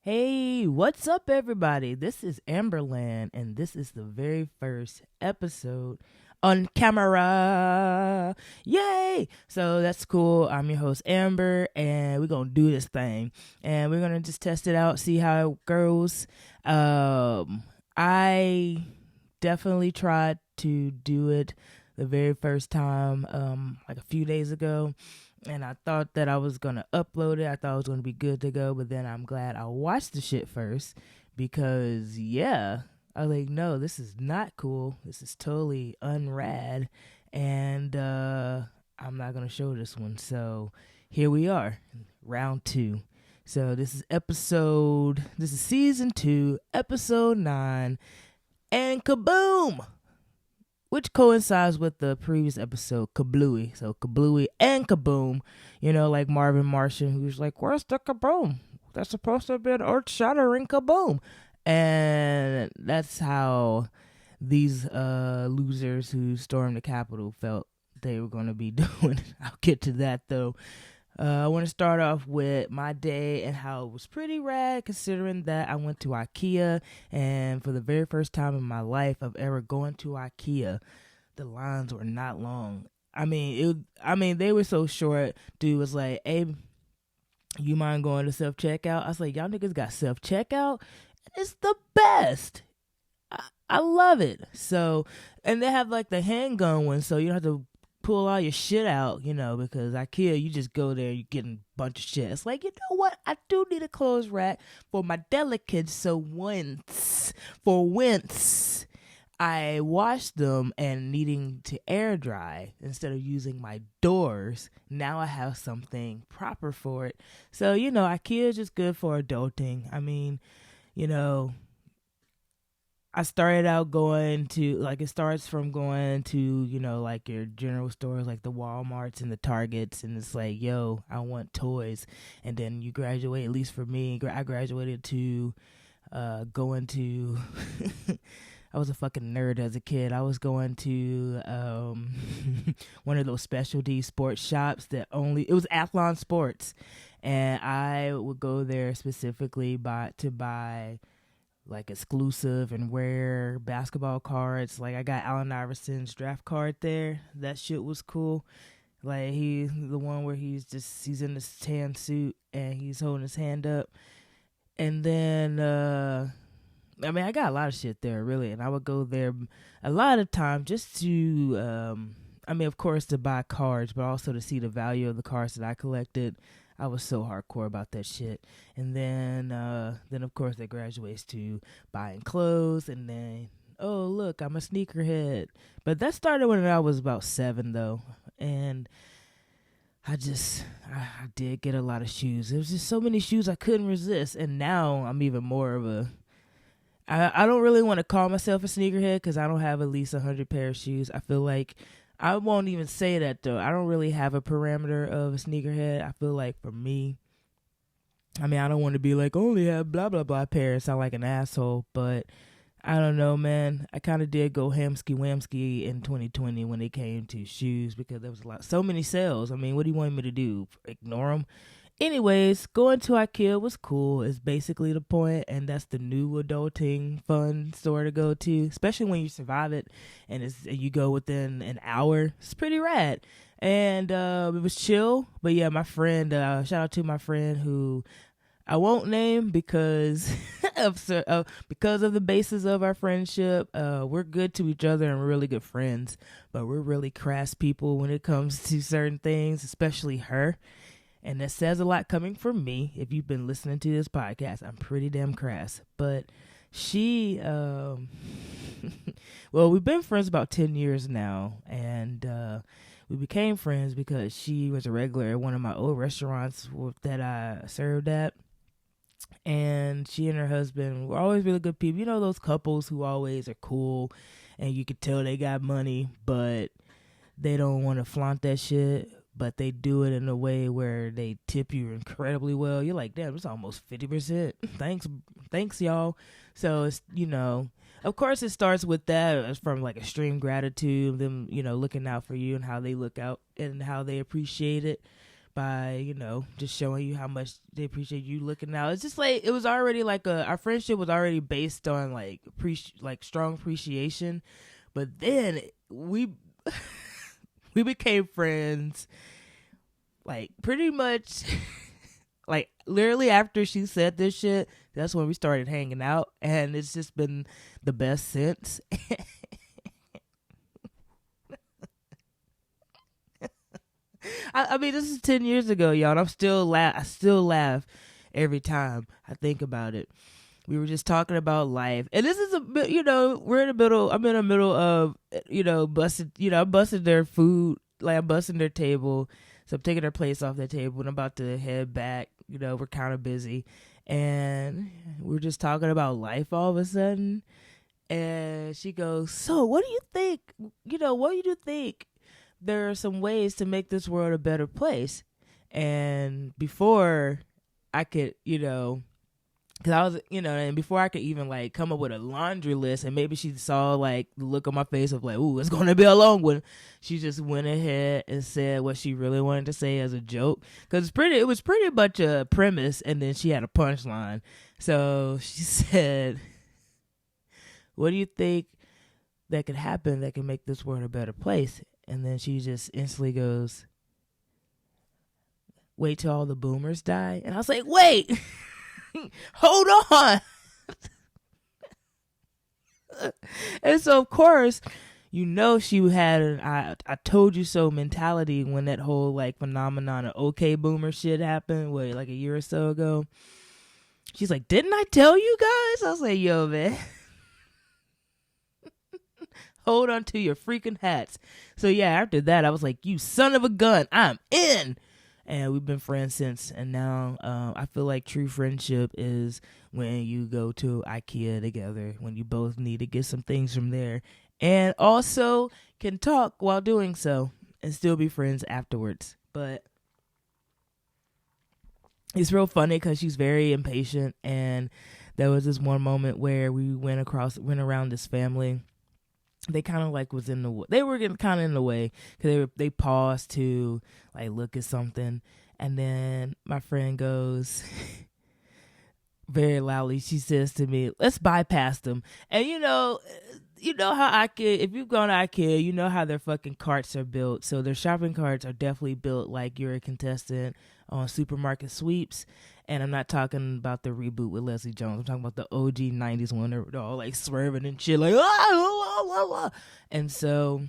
Hey, what's up, everybody? This is Amberland, and this is the very first episode on camera. Yay! So that's cool. I'm your host, Amber, and we're going to do this thing. And we're going to just test it out, see how it goes. I definitely tried to do it the very first time, like a few days ago, and I thought that I was gonna upload it. I thought it was gonna be good to go, but then I'm glad I watched the shit first because I was like, no, this is not cool. This is totally unrad, and I'm not gonna show this one. So here we are, round two. So this is season 2, episode 9, and Kaboom! Which coincides with the previous episode, Kablooey. So Kablooey and Kaboom, like Marvin Martian, who's like, where's the Kaboom? That's supposed to be an earth-shattering Kaboom. And that's how these losers who stormed the Capitol felt they were going to be doing. I'll get to that, though. I want to start off with my day and how it was pretty rad, considering that I went to IKEA, and for the very first time in my life of ever going to IKEA, the lines were not long. They were so short. Dude was like, "Hey, you mind going to self checkout?" I was like, "Y'all niggas got self checkout? It's the best. I love it." So, and they have like the handgun one, so you don't have to pull all your shit out, because IKEA, you just go there, you're getting a bunch of shit. It's like, you know what? I do need a clothes rack for my delicates. So once I washed them and needing to air dry instead of using my doors, now I have something proper for it. So, IKEA is just good for adulting. I started out going to, it starts from going to, your general stores, like the Walmarts and the Targets, and it's like, yo, I want toys. And then you graduate, at least for me, I graduated to going to, I was a fucking nerd as a kid. I was going to one of those specialty sports shops it was Athlon Sports. And I would go there specifically to buy like exclusive and rare basketball cards. Like I got Allen Iverson's draft card there. That shit was cool. Like he's the one where he's in this tan suit and he's holding his hand up. And then I got a lot of shit there really, and I would go there a lot of time just to of course to buy cards, but also to see the value of the cards that I collected. I was so hardcore about that shit. And then of course it graduates to buying clothes, and then, oh look, I'm a sneakerhead. But that started when I was about 7 though. And I did get a lot of shoes. There was just so many shoes I couldn't resist. And now I'm even more of I don't really want to call myself a sneakerhead because I don't have at least 100 pair of shoes. I feel like I won't even say that, though. I don't really have a parameter of a sneakerhead. I feel like for me, I don't want to be like, only have blah, blah, blah pairs, sound like an asshole. But I don't know, man. I kind of did go hamsky-wamsky in 2020 when it came to shoes because there was so many sales. What do you want me to do? Ignore them? Anyways, going to IKEA was cool. It's basically the point, and that's the new adulting fun store to go to, especially when you survive it and you go within an hour. It's pretty rad, and it was chill. But yeah, my friend, shout out to my friend who I won't name because because of the basis of our friendship. We're good to each other and we're really good friends, but we're really crass people when it comes to certain things, especially her. And that says a lot coming from me. If you've been listening to this podcast, I'm pretty damn crass. But she, well, we've been friends about 10 years now. And we became friends because she was a regular at one of my old restaurants that I served at. And she and her husband were always really good people. Those couples who always are cool and you could tell they got money, but they don't want to flaunt that shit. But they do it in a way where they tip you incredibly well. You're like, damn, it's almost 50%. Thanks, y'all. So it's, of course it starts with that. It's from like extreme gratitude, them, looking out for you and how they look out and how they appreciate it. by, just showing you how much they appreciate you looking out. It's just like, it was already like our friendship was already based on like strong appreciation. But then we we became friends like pretty much like literally after she said this shit. That's when we started hanging out, and it's just been the best since. I mean, this is 10 years ago, y'all, and I still laugh every time I think about it. We were just talking about life, and this is a bit, we're in the middle. I'm in the middle of, I'm busting their food, like I'm busting their table, so I'm taking their plates off their table, and I'm about to head back. We're kind of busy, and we're just talking about life all of a sudden, and she goes, "So, what do you think? What do you think? There are some ways to make this world a better place." And before I could, because I was, and before I could even like come up with a laundry list, and maybe she saw like the look on my face of like, "Ooh, it's gonna be a long one," she just went ahead and said what she really wanted to say as a joke, because it was pretty much a premise, and then she had a punchline. So she said, "What do you think that could happen that can make this world a better place?" And then she just instantly goes, "Wait till all the boomers die." And I was like, "Wait, hold on." And so, of course, she had an I told you so mentality when that whole like phenomenon of okay boomer shit happened, like a year or so ago. She's like, "Didn't I tell you guys?" I was like, "Yo, man. Hold on to your freaking hats." So yeah, after that, I was like, "You son of a gun, I'm in." And we've been friends since. And now I feel like true friendship is when you go to IKEA together, when you both need to get some things from there, and also can talk while doing so and still be friends afterwards. But it's real funny because she's very impatient. And there was this one moment where we went around this family. They kind of like was in the way. They were getting kind of in the way because they paused to like look at something, and then my friend goes very loudly. She says to me, "Let's bypass them." And you know how IKEA. If you've gone to IKEA, you know how their fucking carts are built. So their shopping carts are definitely built like you're a contestant on Supermarket Sweeps. And I'm not talking about the reboot with Leslie Jones. I'm talking about the OG 90s one. They're all like swerving and shit like, ah. And so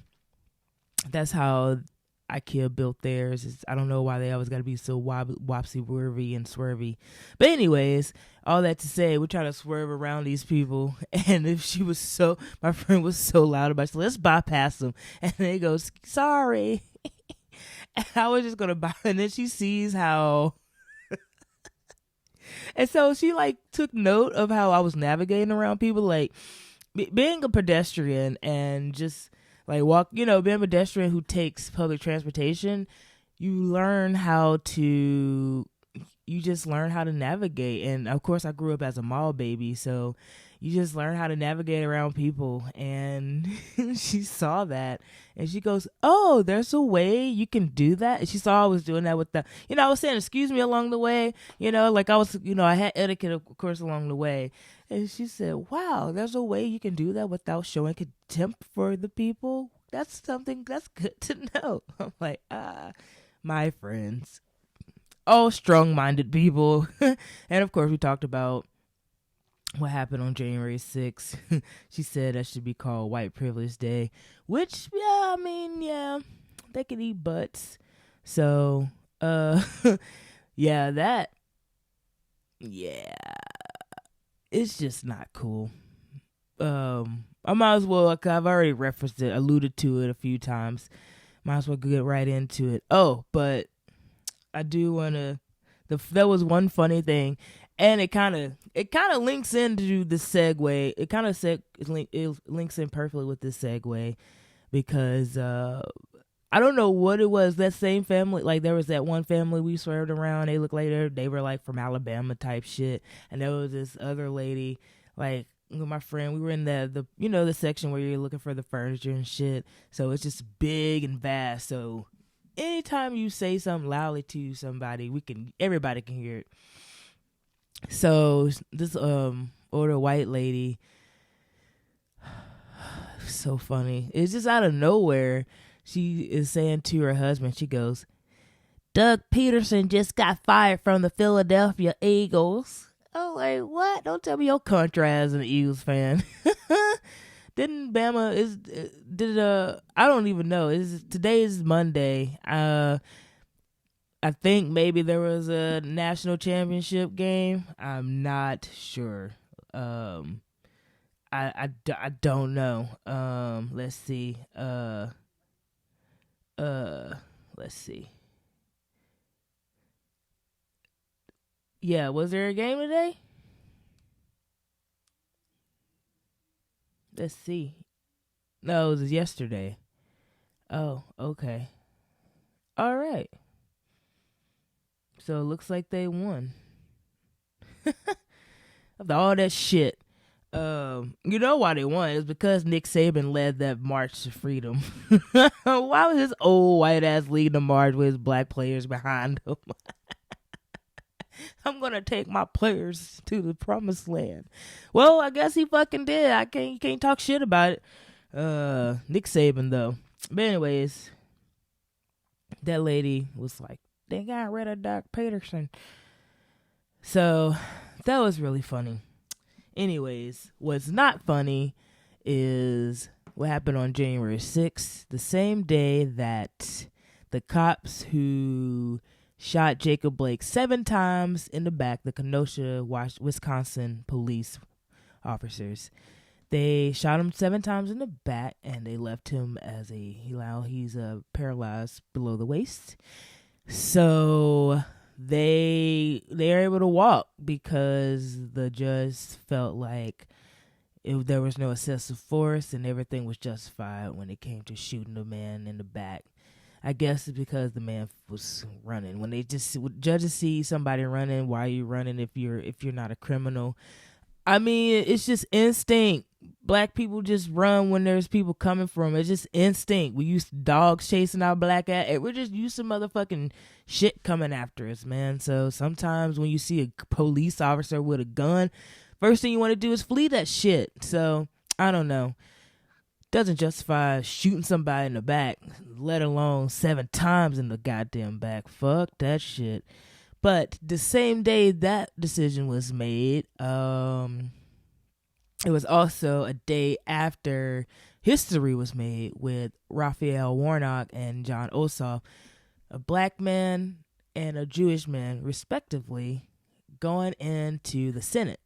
that's how IKEA built theirs. I don't know why they always got to be so wopsy-worvy and swervy. But anyways, all that to say, we're trying to swerve around these people. And if my friend was so loud about it, so let's bypass them. And they go, "Sorry." And I was just going to buy. And then she sees how... And so she like took note of how I was navigating around people, like being a pedestrian and just like being a pedestrian who takes public transportation. You just learn how to navigate. And of course I grew up as a mall baby, so you just learn how to navigate around people. And she saw that and she goes, "Oh, there's a way you can do that." And she saw I was doing that with I was saying, "Excuse me," along the way, like I was, I had etiquette, of course, along the way. And she said, "Wow, there's a way you can do that without showing contempt for the people. That's something that's good to know." I'm like, my friends, all strong-minded people. And of course we talked about what happened on January 6th. She said that should be called White Privilege Day, which, yeah, they can eat butts. So, yeah, it's just not cool. I might as well, I've already referenced it, alluded to it a few times. Might as well get right into it. Oh, but I do want to, that was one funny thing. And it kind of links into the segue. It kind of it links in perfectly with this segue because I don't know what it was. That same family, like there was that one family we swerved around. They looked like they were like from Alabama type shit, and there was this other lady, like with my friend. We were in the section where you're looking for the furniture and shit. So it's just big and vast. So anytime you say something loudly to somebody, everybody can hear it. So this older white lady, so funny. It's just out of nowhere. She is saying to her husband, she goes, Doug Peterson just got fired from the Philadelphia Eagles. Oh, like, what? Don't tell me your country as an Eagles fan. Didn't Bama I don't even know. Today is Monday. I think maybe there was a national championship game. I'm not sure. I don't know. Let's see. Let's see. Yeah, was there a game today? Let's see. No, it was yesterday. Oh, okay. All right. So it looks like they won. After all that shit. You know why they won? It's because Nick Saban led that march to freedom. Why was his old white ass leading the march with his black players behind him? I'm gonna take my players to the promised land. Well, I guess he fucking did. You can't talk shit about it. Nick Saban though. But anyways, that lady was like, they got rid of Doug Peterson. So that was really funny. Anyways, what's not funny is what happened on January 6th, the same day that the cops who shot Jacob Blake 7 times in the back, the Kenosha, Wisconsin police officers. They shot him 7 times in the back, and they left him as he's paralyzed below the waist. So they are able to walk because the judge felt like there was no excessive force and everything was justified when it came to shooting the man in the back. I guess it's because the man was running. When judges see somebody running, why are you running if you're not a criminal? I mean, it's just instinct. Black people just run when there's people coming from. It's just instinct. We used to dogs chasing our black ass. We're just used to motherfucking shit coming after us, man. So sometimes when you see a police officer with a gun, first thing you want to do is flee that shit. So I don't know. Doesn't justify shooting somebody in the back, let alone 7 times in the goddamn back. Fuck that shit. But the same day that decision was made, it was also a day after history was made with Raphael Warnock and John Ossoff, a black man and a Jewish man, respectively, going into the Senate.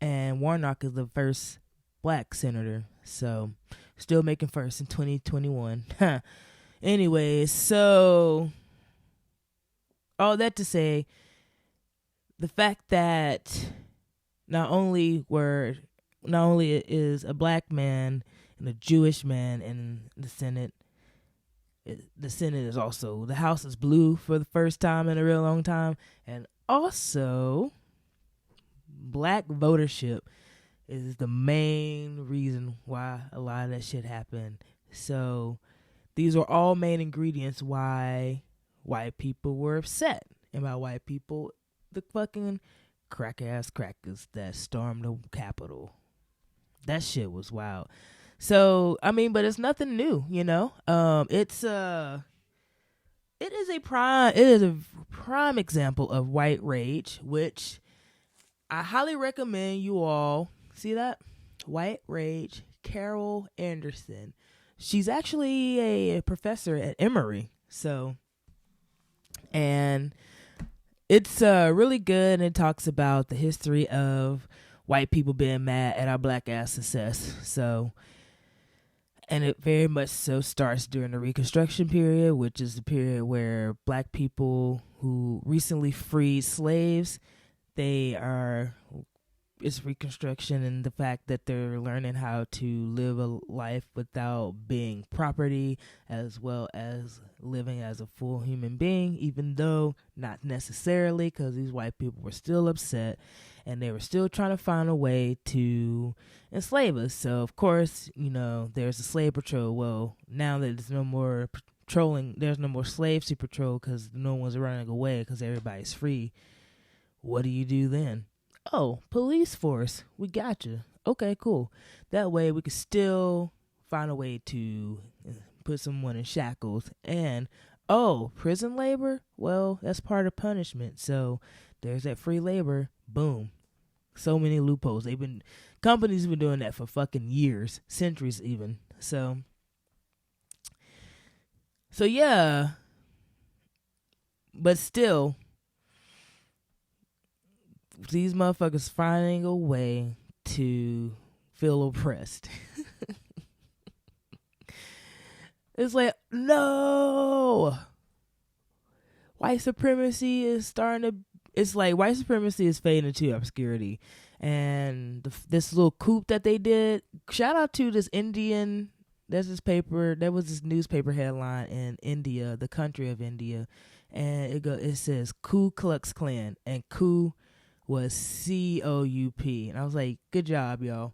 And Warnock is the first black senator, so still making first in 2021. Anyways, so all that to say, the fact that not only is a black man and a Jewish man in the Senate is also, the House is blue for the first time in a real long time, and also black votership is the main reason why a lot of that shit happened. So these are all main ingredients why white people were upset. And by white people, the fucking crack-ass crackers that stormed the Capitol. That shit was wild. So, I mean, but it's nothing new, you know? It is a prime example of white rage, which I highly recommend you all see that? White Rage, Carol Anderson. She's actually a professor at Emory. So, and it's really good, and it talks about the history of white people being mad at our black ass success. So, and it very much so starts during the Reconstruction period, which is the period where black people who recently freed slaves, it's Reconstruction and the fact that they're learning how to live a life without being property, as well as living as a full human being, even though not necessarily, because these white people were still upset and they were still trying to find a way to enslave us. So, of course, you know, there's a slave patrol. Well, now that there's no more patrolling. There's no more slaves to patrol because no one's running away because everybody's free. What do you do then? Oh, police force. We got you. Okay, cool. That way we could still find a way to put someone in shackles. And, oh, prison labor? Well, that's part of punishment. So there's that free labor. Boom. So many loopholes. Companies have been doing that for fucking years, centuries even. So yeah. But still, these motherfuckers finding a way to feel oppressed. It's like, no. White supremacy is it's like white supremacy is fading into obscurity. And this little coup that they did, shout out to this Indian, there was this newspaper headline in India, the country of India, and it says Ku Klux Klan, and coup was COUP. And I was like, good job, y'all.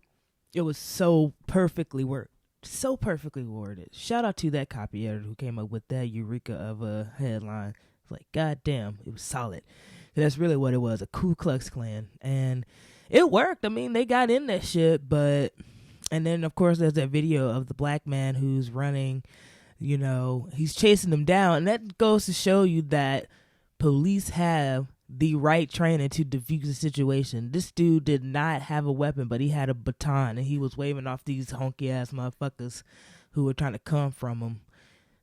It was so perfectly worded. Shout out to that copy editor who came up with that eureka of a headline. It's like, god damn, it was solid. That's really what it was, a Ku Klux Klan. And it worked. I mean, they got in that shit, and then, of course, there's that video of the black man who's running, he's chasing them down. And that goes to show you that police have the right training to defuse the situation. This dude did not have a weapon, but he had a baton, and he was waving off these honky-ass motherfuckers who were trying to come from him.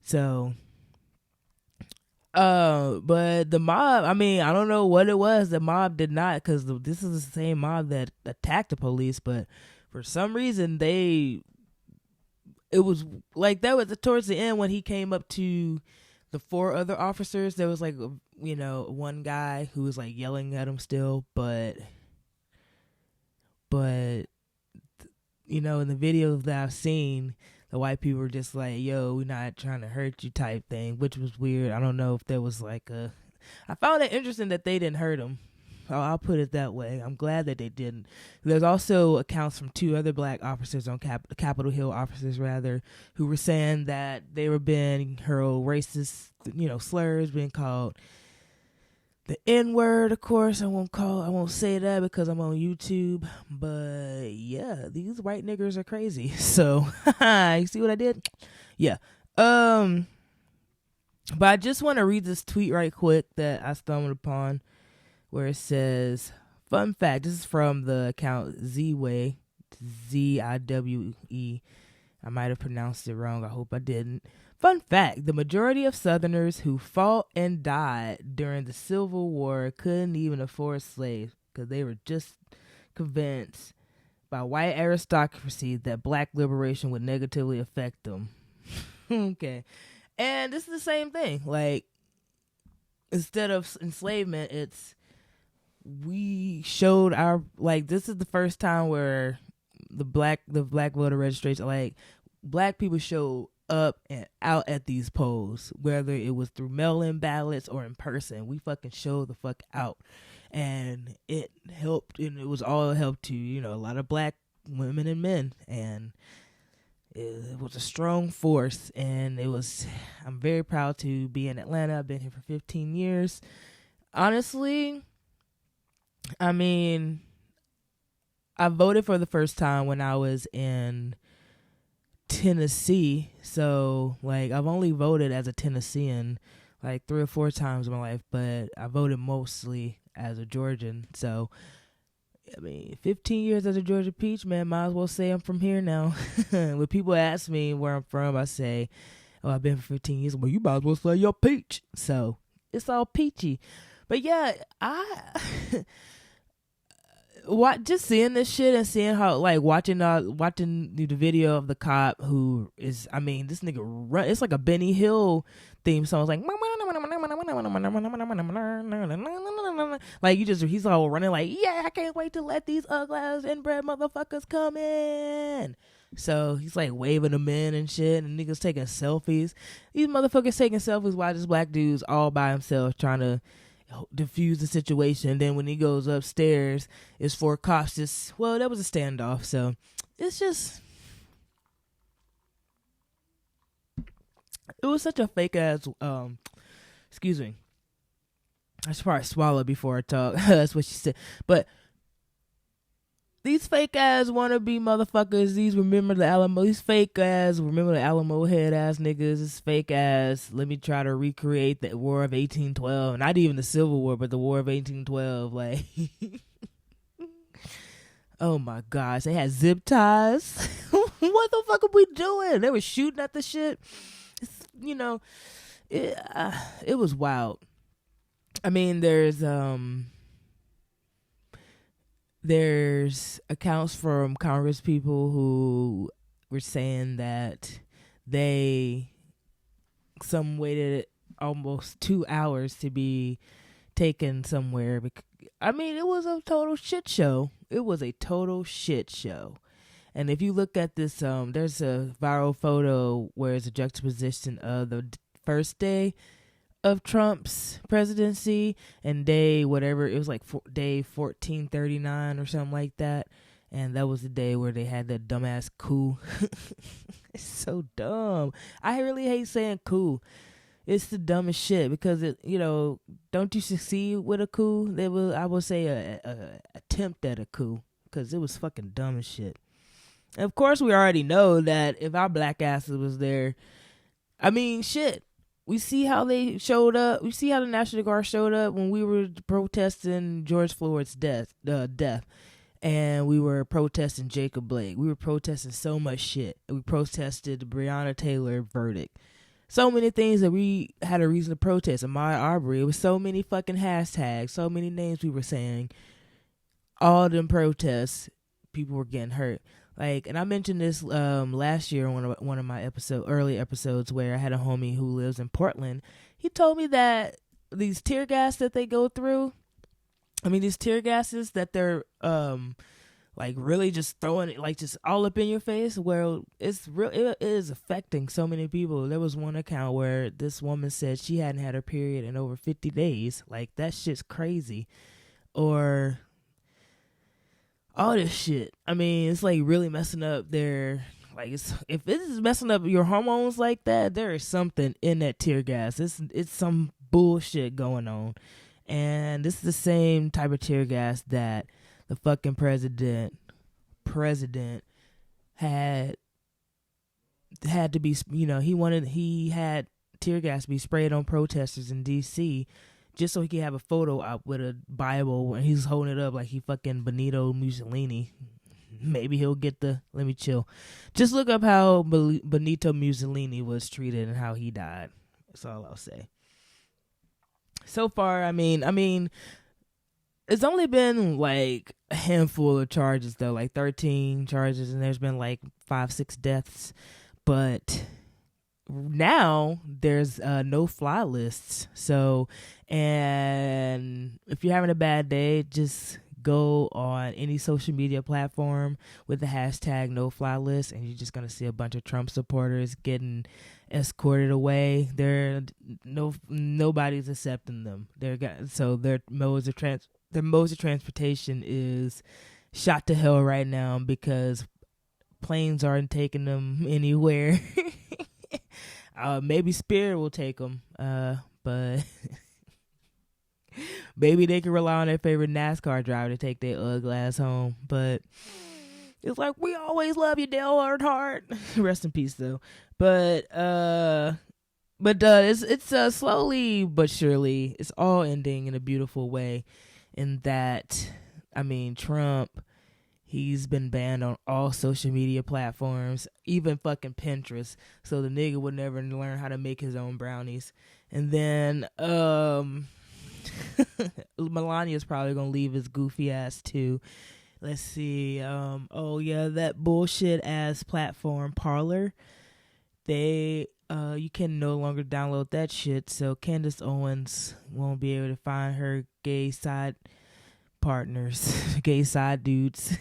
So, but the mob, I mean, I don't know what it was. The mob did not, because this is the same mob that attacked the police, but for some reason, it was like that was towards the end when he came up to the 4 other officers. There was like, one guy who was like yelling at him still, but in the videos that I've seen, the white people were just like, yo, we're not trying to hurt you type thing, which was weird. I don't know if there was like I found it interesting that they didn't hurt him. I'll put it that way. I'm glad that they didn't. There's also accounts from 2 other black officers on Capitol Hill officers rather, who were saying that they were being hurled racist, slurs, being called the N-word. Of course, I won't say that because I'm on YouTube. But yeah, these white niggers are crazy. So you see what I did? Yeah. But I just want to read this tweet right quick that I stumbled upon, where it says, fun fact, this is from the account Ziwe, Z-I-W-E. I might have pronounced it wrong. I hope I didn't. Fun fact, the majority of Southerners who fought and died during the Civil War couldn't even afford slaves because they were just convinced by white aristocracy that black liberation would negatively affect them. Okay. And this is the same thing. Like, instead of enslavement, we showed this is the first time where the black voter registration, like, black people showed up and out at these polls, whether it was through mail-in ballots or in person. We fucking showed the fuck out, and it helped, and it was all help to a lot of black women and men, and it was a strong force. And I'm very proud to be in Atlanta. I've been here for 15 years. Honestly, I mean, I voted for the first time when I was in Tennessee. So, like, I've only voted as a Tennessean like 3 or 4 times in my life, but I voted mostly as a Georgian. So, I mean, 15 years as a Georgia peach, man, might as well say I'm from here now. When people ask me where I'm from, I say, oh, I've been for 15 years. Well, you might as well say you're peach. So, it's all peachy. But yeah, just seeing this shit and seeing how, like, watching the video of the cop who is, I mean, this nigga run, it's like a Benny Hill theme song. It's like, like, he's all running like, yeah, I can't wait to let these ugly ass inbred motherfuckers come in. So he's like waving them in and shit, and niggas taking selfies. These motherfuckers taking selfies while this black dude's all by himself trying to diffuse the situation. Then when he goes upstairs, it's 4 cops that was a standoff. So it's just, It was such a fake ass. Excuse me. I should probably swallow before I talk. That's what she said. But these fake ass wannabe motherfuckers, these fake ass remember the Alamo head ass niggas, this fake ass, let me try to recreate the War of 1812. Not even the Civil War, but the War of 1812. Like, oh my gosh, they had zip ties. What the fuck are we doing? They were shooting at the shit. You know, it was wild. I mean, there's accounts from Congress people who were saying that some waited almost 2 hours to be taken somewhere. I mean, it was a total shit show. It was a total shit show. And if you look at this, there's a viral photo where it's a juxtaposition of the first day of Trump's presidency and day whatever, it was like day 1439 or something like that, and that was the day where they had that dumbass coup. It's so dumb. I really hate saying coup. It's the dumbest shit because don't you succeed with a coup? I would say a attempt at a coup, because it was fucking dumb as shit. And of course we already know that if our black asses was there, I mean shit, we see how they showed up. We see how the National Guard showed up when we were protesting George Floyd's death. And we were protesting Jacob Blake. We were protesting so much shit. We protested the Breonna Taylor verdict. So many things that we had a reason to protest. Ahmaud Arbery. It was so many fucking hashtags. So many names we were saying. All them protests, people were getting hurt. Like, and I mentioned this last year on one of my early episodes where I had a homie who lives in Portland. He told me that these tear gas that they go through, these tear gases that they're like really just throwing it like just all up in your face, well, it is affecting so many people. There was one account where this woman said she hadn't had her period in over 50 days. Like, that shit's crazy. Or all this shit. I mean, it's like really messing up their, like, if this is messing up your hormones like that, there is something in that tear gas. It's some bullshit going on. And this is the same type of tear gas that the fucking president had to be, he had tear gas be sprayed on protesters in DC just so he could have a photo up with a Bible and he's holding it up like he fucking Benito Mussolini. Maybe he'll get let me chill. Just look up how Benito Mussolini was treated and how he died. That's all I'll say. So far, I mean, it's only been like a handful of charges though, like 13 charges, and there's been like 5-6 deaths. But now there's no fly lists. So, and if you're having a bad day, just go on any social media platform with the hashtag no fly list, and you're just gonna see a bunch of Trump supporters getting escorted away. Nobody's accepting them. Their modes of transportation is shot to hell right now because planes aren't taking them anywhere. Maybe Spirit will take them, but maybe they can rely on their favorite NASCAR driver to take their ugly ass home. But it's like, we always love you, Dale Earnhardt. Rest in peace, though. But it's slowly but surely, it's all ending in a beautiful way. In that, Trump, he's been banned on all social media platforms, even fucking Pinterest. So the nigga would never learn how to make his own brownies. And then Melania's probably gonna leave his goofy ass too. Let's see. That bullshit ass platform Parler. You can no longer download that shit. So Candace Owens won't be able to find her gay side partners, gay side dudes.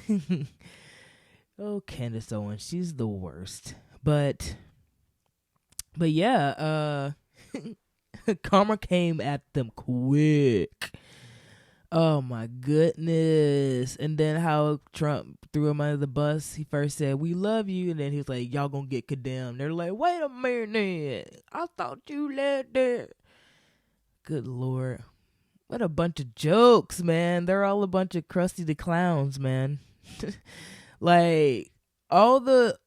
Oh, Candace Owens, she's the worst. But yeah, karma came at them quick. Oh my goodness. And then how Trump threw him under the bus. He first said, "We love you," and then he was like, "Y'all gonna get condemned." They're like, "Wait a minute. I thought you led that." Good Lord. What a bunch of jokes, man. They're all a bunch of Krusty the Clowns, man. Like all the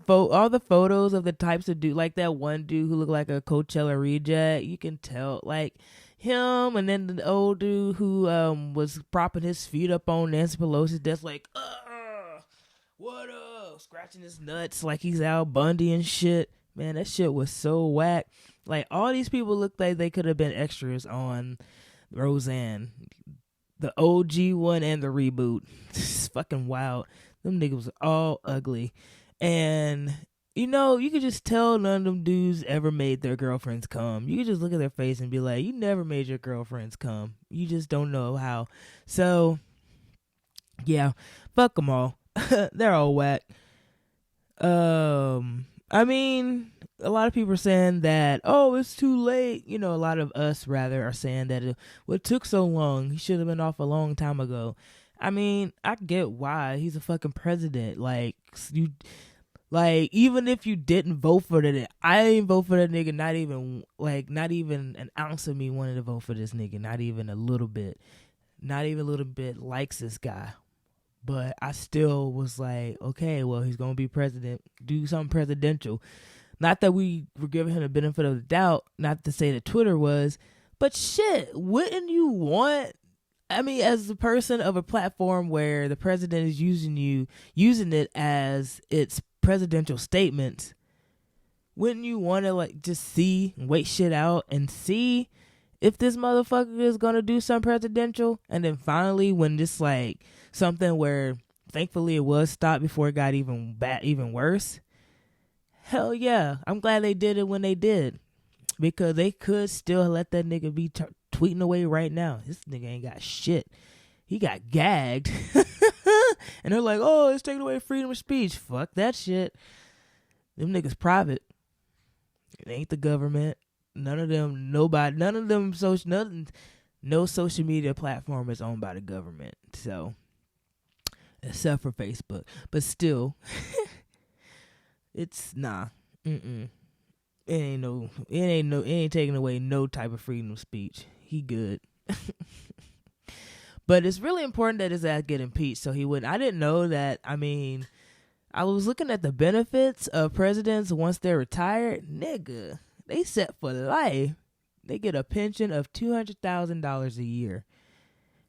photos of the types of dude, like that one dude who looked like a Coachella reject. You can tell, like him, and then the old dude who was propping his feet up on Nancy Pelosi's desk, like, what up, scratching his nuts like he's Al Bundy and shit. Man, that shit was so whack. Like all these people looked like they could have been extras on Roseanne, the OG one and the reboot. It's fucking wild. Them niggas was all ugly. And, you could just tell none of them dudes ever made their girlfriends come. You could just look at their face and be like, you never made your girlfriends come. You just don't know how. So, yeah, fuck them all. They're all whack. I mean, a lot of people are saying that, oh, it's too late. A lot of us, rather, are saying that it took so long. He should have been off a long time ago. I mean, I get why. He's a fucking president. Even if you didn't vote for that, I didn't vote for that nigga. Not even an ounce of me wanted to vote for this nigga. Not even a little bit. Not even a little bit likes this guy. But I still was like, okay, well, he's going to be president. Do something presidential. Not that we were giving him the benefit of the doubt. Not to say that Twitter was. But shit, wouldn't you want... I mean, as a person of a platform where the president is using it as its presidential statements, wouldn't you want to just see, wait shit out and see if this motherfucker is going to do something presidential? And then finally, when this something where thankfully it was stopped before it got even worse. Hell yeah. I'm glad they did it when they did, because they could still let that nigga be tweeting away right now. This nigga ain't got shit. He got gagged. And they're like, oh, it's taking away freedom of speech. Fuck that shit. Them niggas private. It ain't the government. None of them no social media platform is owned by the government. So, except for Facebook. But still, it's nah. It ain't taking away no type of freedom of speech. He good. But it's really important that his ass get impeached so he wouldn't. I didn't know that. I mean, I was looking at the benefits of presidents once they're retired. Nigga, they set for life. They get a pension of $200,000 a year,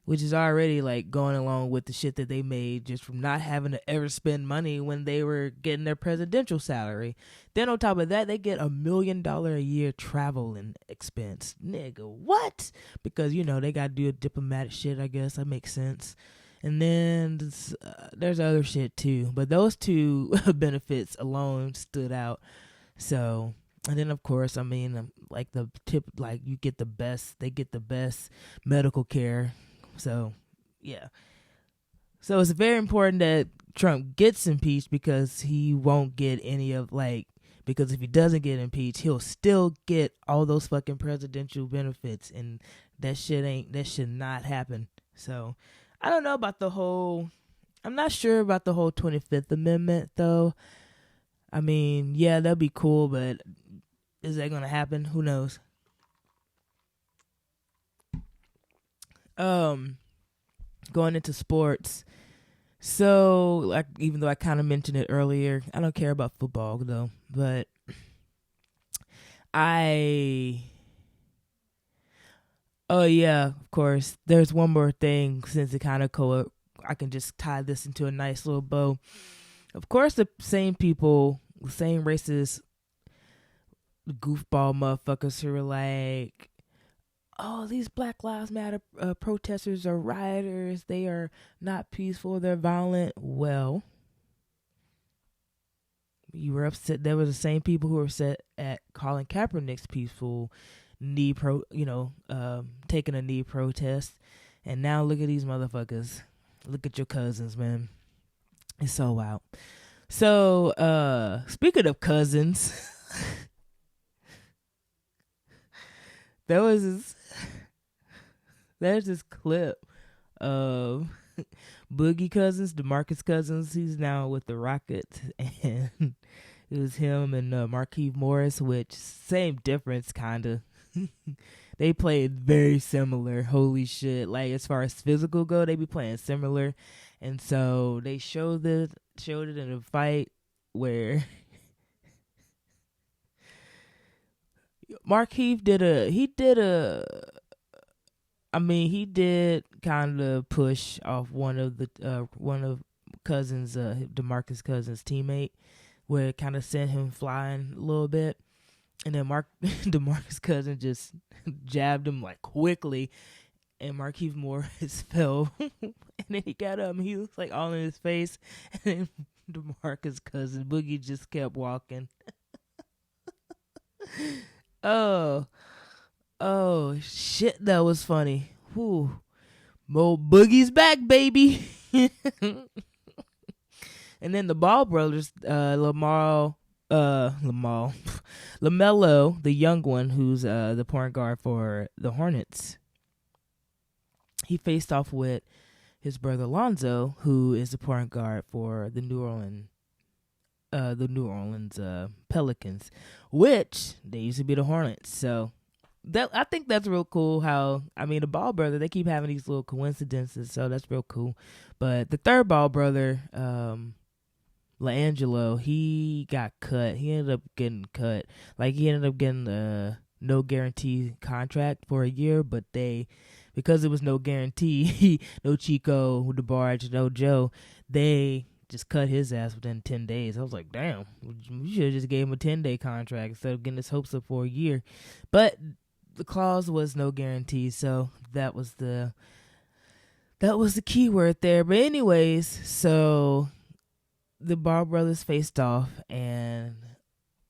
which is already going along with the shit that they made just from not having to ever spend money when they were getting their presidential salary. Then on top of that, they get $1 million a year traveling expense. Nigga, what? Because, they got to do a diplomatic shit, I guess. That makes sense. And then there's other shit too. But those two benefits alone stood out. So, and then of course, I mean, you get the best, they get the best medical care. So, yeah. So it's very important that Trump gets impeached, because he won't get any of because if he doesn't get impeached, he'll still get all those fucking presidential benefits, and that should not happen. So I don't know about I'm not sure about the whole 25th Amendment though. I mean, yeah, that'd be cool, but is that going to happen? Who knows? Going into sports. So, even though I kind of mentioned it earlier, I don't care about football though, but oh yeah, of course, there's one more thing, since it kind of I can just tie this into a nice little bow. Of course, the same people, the same racist goofball motherfuckers who were like, oh, these Black Lives Matter protesters are rioters. They are not peaceful. They're violent. Well, you were upset. There were the same people who were upset at Colin Kaepernick's peaceful taking a knee protest. And now look at these motherfuckers. Look at your cousins, man. It's so wild. So, speaking of cousins, there was there's this clip of Boogie Cousins, DeMarcus Cousins. He's now with the Rockets, and it was him and Markieff Morris, which same difference, kind of. They played very similar. Holy shit! Like as far as physical go, they be playing similar, and so they showed it in a fight where Markieff he did kind of push off one of Cousins, DeMarcus Cousins' teammate, where it kind of sent him flying a little bit. And then DeMarcus Cousins just jabbed him like quickly, and Markieff Morris fell. And then he got up and he was like all in his face. And then DeMarcus Cousins, Boogie, just kept walking. Oh shit, that was funny. Whew. Mo Boogie's back, baby. And then the Ball brothers, LaMelo, the young one, who's the point guard for the Hornets. He faced off with his brother Lonzo, who is the point guard for the New Orleans Pelicans, which they used to be the Hornets. So I think that's real cool. How the Ball brother, they keep having these little coincidences, so that's real cool. But the third Ball brother, LaAngelo, he got cut. He ended up getting cut. Like he ended up getting a no guarantee contract for a year, but because it was no guarantee, no Chico, DeBarge, no Joe, they just cut his ass within 10 days. I was like, damn, we should have just gave him a 10-day contract instead of getting his hopes up for a year. But the clause was no guarantee, so that was the key word there. But anyways, so the Ball brothers faced off, and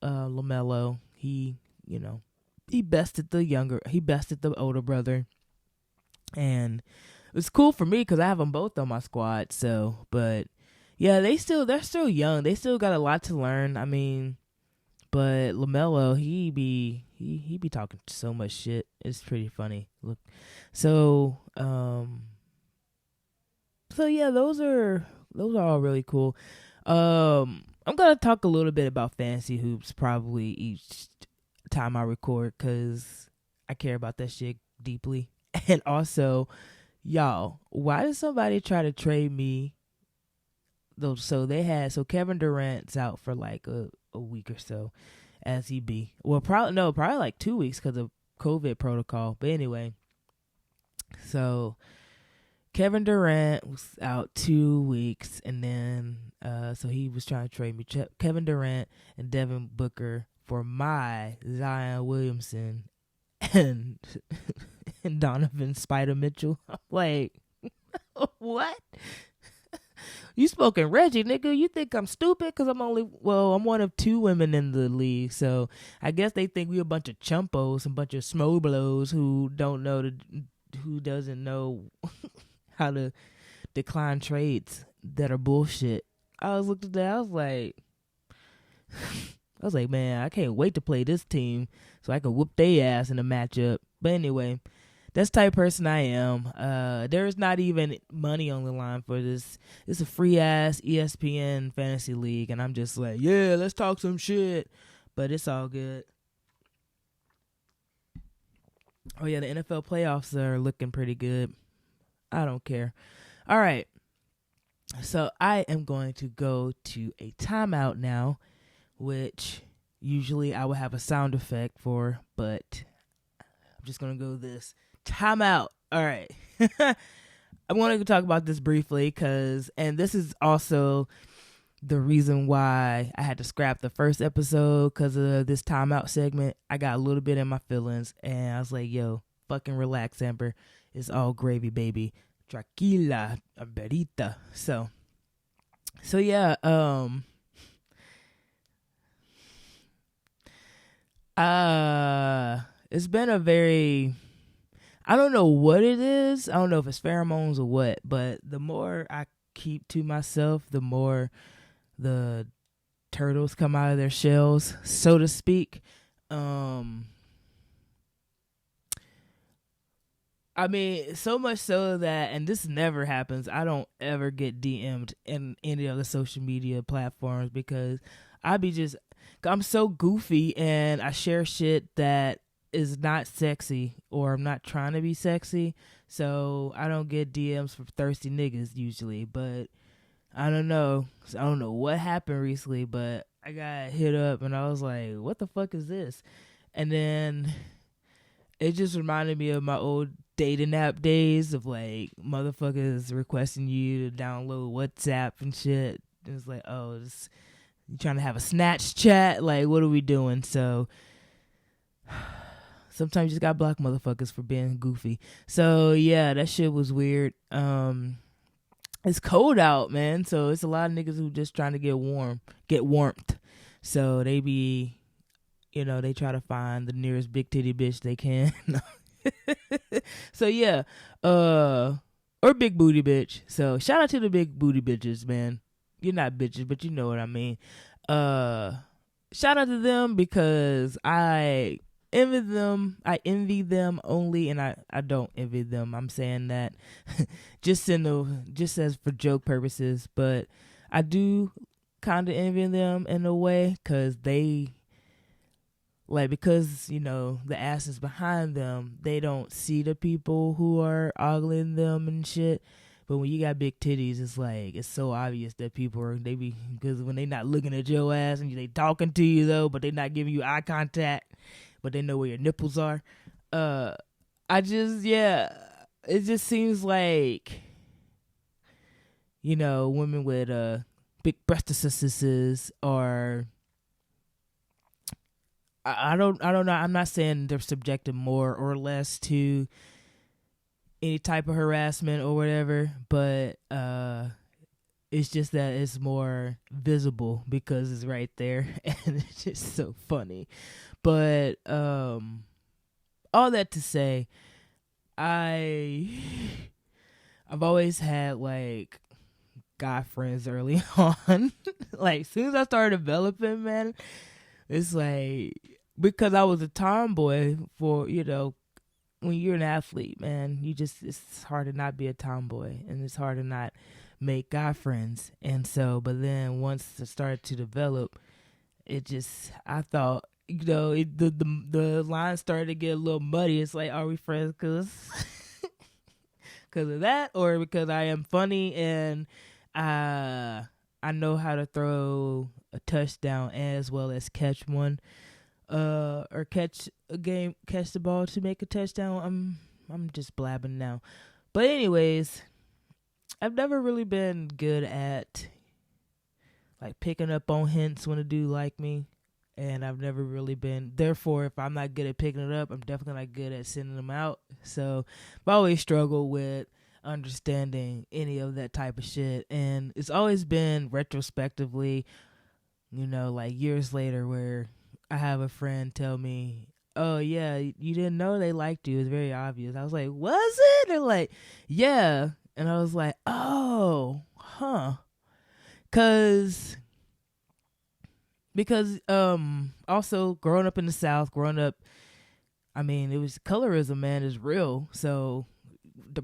LaMelo, he bested the older brother, and it was cool for me because I have them both on my squad. So, but yeah, they're still young. They still got a lot to learn. But LaMelo, he be talking so much shit. It's pretty funny. Look, so yeah, those are all really cool. I'm gonna talk a little bit about fantasy hoops probably each time I record because I care about that shit deeply. And also, y'all, why did somebody try to trade me? So Kevin Durant's out for like a week or so, as he be. Well, probably like 2 weeks because of COVID protocol. But anyway, so Kevin Durant was out 2 weeks, and then so he was trying to trade me Kevin Durant and Devin Booker for my Zion Williamson and Donovan Spider Mitchell. I'm like, what? You spoken Reggie, nigga. You think I'm stupid because I'm one of 2 women in the league. So I guess they think we a bunch of chumpos, a bunch of smoblos who doesn't know how to decline trades that are bullshit. I was looking at that. I was like, man, I can't wait to play this team so I can whoop their ass in a matchup. But anyway, that's the type of person I am. There is not even money on the line for this. It's a free-ass ESPN fantasy league, and I'm just like, yeah, let's talk some shit. But it's all good. Oh, yeah, the NFL playoffs are looking pretty good. I don't care. All right. So I am going to go to a timeout now, which usually I would have a sound effect for, but I'm just going to go this. Timeout. All right. I wanted to talk about this briefly and this is also the reason why I had to scrap the first episode because of this timeout segment. I got a little bit in my feelings, and I was like, yo, fucking relax, Amber. It's all gravy, baby. Tranquila, Amberita. So yeah, it's been a very, I don't know what it is. I don't know if it's pheromones or what, but the more I keep to myself, the more the turtles come out of their shells, so to speak. I mean, so much so that, and this never happens, I don't ever get DM'd in any of the social media platforms because I be just, I'm so goofy and I share shit that is not sexy or I'm not trying to be sexy. So I don't get DMs from thirsty niggas usually, but I don't know. I don't know what happened recently, but I got hit up and I was like, what the fuck is this? And then it just reminded me of my old dating app days of like motherfuckers requesting you to download WhatsApp and shit. It's like, oh, you trying to have a snatch chat? Like, what are we doing? So sometimes you just got block motherfuckers for being goofy. So yeah, that shit was weird. It's cold out, man. So it's a lot of niggas who just trying to get warmth. So they be, they try to find the nearest big titty bitch they can. So yeah, or big booty bitch. So shout out to the big booty bitches, man. You're not bitches, but you know what I mean. Shout out to them because I envy them only, and I don't envy them. I'm saying that just as for joke purposes, but I do kind of envy them in a way because because the ass is behind them, they don't see the people who are ogling them and shit. But when you got big titties, it's like it's so obvious that people because when they not looking at your ass and they talking to you though, but they not giving you eye contact, but they know where your nipples are. It just seems like women with big breastises are. I don't know. I'm not saying they're subjected more or less to any type of harassment or whatever, but it's just that it's more visible because it's right there, and it's just so funny. But all that to say, I've always had like guy friends early on. Like as soon as I started developing, man, it's like because I was a tomboy for when you're an athlete, man, it's hard to not be a tomboy, and it's hard to not make guy friends. And so, but then once it started to develop, I thought, the line started to get a little muddy. It's like, are we friends because of that, or because I am funny and I know how to throw a touchdown as well as catch one, or catch the ball to make a touchdown. I'm just blabbing now. But anyways, I've never really been good at like picking up on hints when a dude like me. And I've never really been, therefore, if I'm not good at picking it up, I'm definitely not good at sending them out. So I've always struggled with understanding any of that type of shit. And it's always been retrospectively, like years later, where I have a friend tell me, oh, yeah, you didn't know they liked you. It's very obvious. I was like, was it? They're like, yeah. And I was like, oh, huh. Because also growing up in the South, I mean, it was colorism, man, is real. So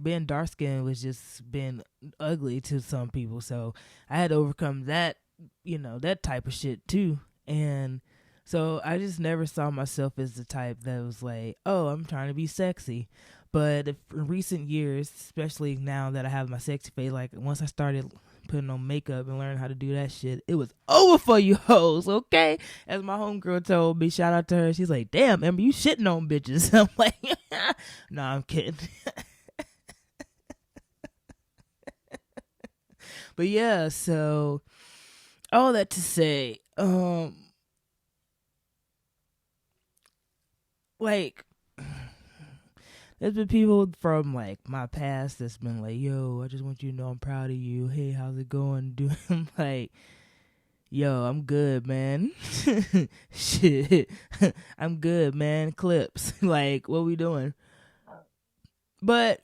being dark skinned was just being ugly to some people. So I had to overcome that, that type of shit too. And so I just never saw myself as the type that was like, oh, I'm trying to be sexy. But in recent years, especially now that I have my sexy face, like once I started putting on makeup and learning how to do that shit, it was over for you hoes, okay? As my homegirl told me, shout out to her, she's like, damn, Amber, you shitting on bitches. I'm like, no, I'm kidding. But yeah, so all that to say, like, there's been people from like my past that's been like, yo, I just want you to know I'm proud of you. Hey, how's it going? I'm like, yo, I'm good, man. Shit. I'm good, man. Clips. Like, what we doing? But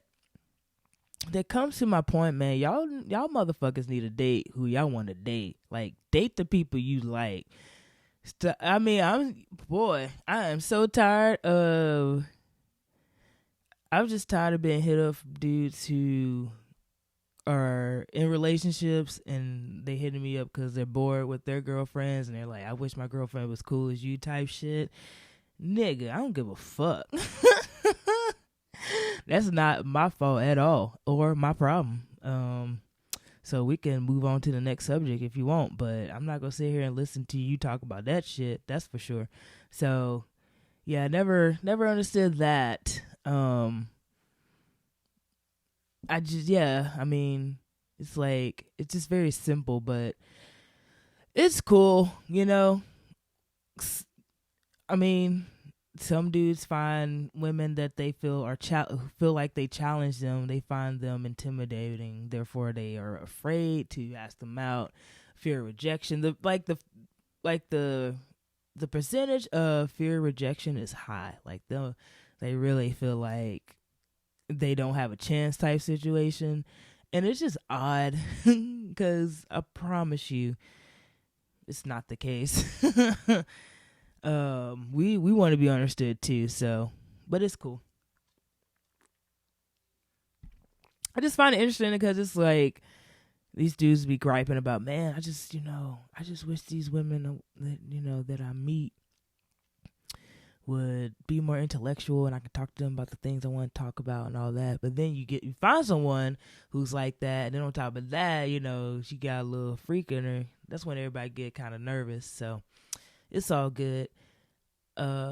that comes to my point, man. Y'all motherfuckers need to date who y'all want to date. Like, date the people you like. I am so tired of I'm just tired of being hit up from dudes who are in relationships and they hitting me up because they're bored with their girlfriends and they're like, I wish my girlfriend was cool as you type shit. Nigga, I don't give a fuck. That's not my fault at all or my problem. So we can move on to the next subject if you want, but I'm not gonna sit here and listen to you talk about that shit. That's for sure. So yeah, never understood that. I mean, it's like it's just very simple, but it's cool, you know. I mean, some dudes find women that they feel like they challenge them. They find them intimidating. Therefore, they are afraid to ask them out. Fear of rejection. The percentage of fear of rejection is high. Like they really feel like they don't have a chance type situation, and it's just odd because I promise you, it's not the case. We want to be understood too, so but it's cool. I just find it interesting because it's like these dudes be griping about, man, I just wish these women that I meet would be more intellectual and I could talk to them about the things I want to talk about and all that. But then you find someone who's like that, and then on top of that, she got a little freak in her. That's when everybody get kind of nervous. So it's all good. I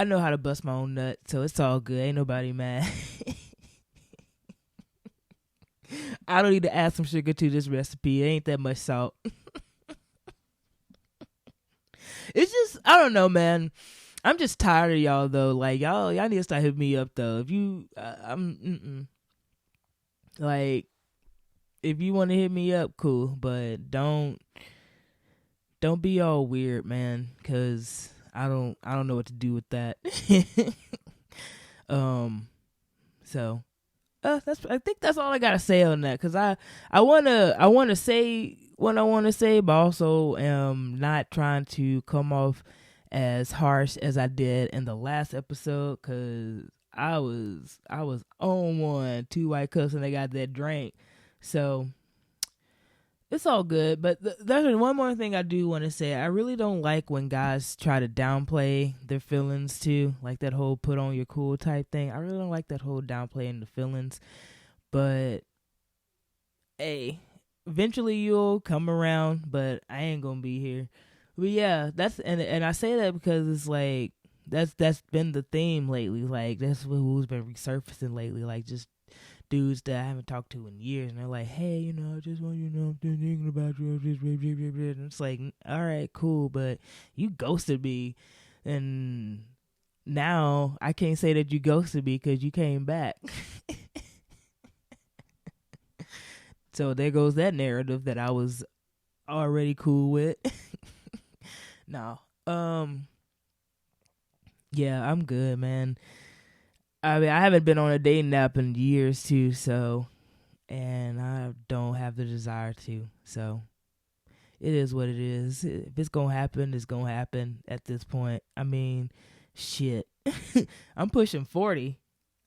know how to bust my own nut, so it's all good. Ain't nobody mad. I don't need to add some sugar to this recipe. It ain't that much salt. It's just, I don't know, man. I'm just tired of y'all though. Like y'all need to start hitting me up though. If you, like, if you want to hit me up, cool. But don't be all weird, man. Cause I don't know what to do with that. So. I think that's all I gotta say on that, cause I wanna say what I wanna say, but also am not trying to come off as harsh as I did in the last episode, cause I was on one, two white cups and they got that drink, so it's all good. But there's one more thing I do want to say. I really don't like when guys try to downplay their feelings too, like that whole put on your cool type thing. I really don't like that whole downplaying the feelings. But hey, eventually you'll come around, but I ain't gonna be here. But yeah, and I say that because it's like that's been the theme lately. Like that's who's been resurfacing lately. Like just dudes that I haven't talked to in years, and they're like, hey, I just want you to know I'm thinking about you. And it's like, all right, cool, but you ghosted me, and now I can't say that you ghosted me because you came back. So there goes that narrative that I was already cool with. No, yeah, I'm good, man. I mean, I haven't been on a dating app in years too, so, and I don't have the desire to, so it is what it is. If it's gonna happen, it's gonna happen at this point. I mean, shit. I'm pushing 40.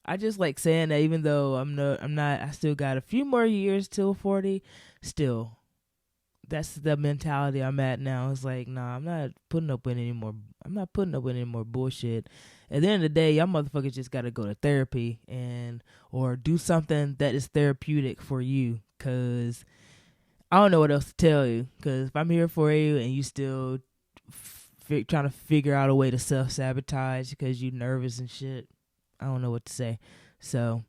I just like saying that, even though I'm not, I still got a few more years till 40. Still, that's the mentality I'm at now. It's like, nah, I'm not putting up with any more bullshit. At the end of the day, y'all motherfuckers just gotta go to therapy or do something that is therapeutic for you. Cause I don't know what else to tell you. Cause if I'm here for you and you still trying to figure out a way to self-sabotage because you nervous and shit, I don't know what to say. So,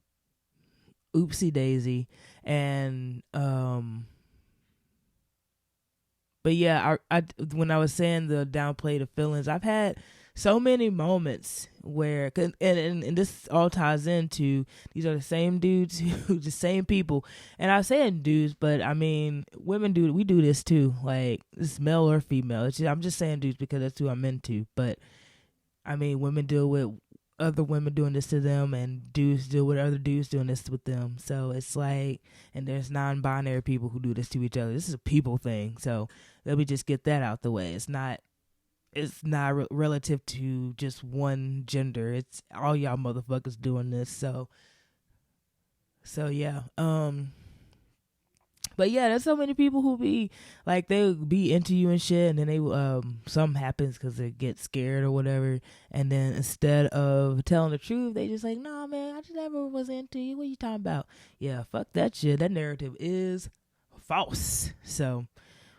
oopsie daisy. And but yeah, I when I was saying the downplay the feelings, I've had so many moments where, and this all ties into, these are the same dudes, the same people, and I'm saying dudes, but I mean women we do this too, like it's male or female. I'm just saying dudes because that's who I'm into, but I mean women deal with other women doing this to them, and dudes deal with other dudes doing this with them. So it's like, and there's non-binary people who do this to each other. This is a people thing, so let me just get that out the way. It's not it's not relative to just one gender. It's all y'all motherfuckers doing this. So yeah. But yeah, there's so many people who be like, they be into you and shit, and then they something happens because they get scared or whatever, and then instead of telling the truth, they just like, nah, man, I just never was into you. What you talking about? Yeah, fuck that shit. That narrative is false. So,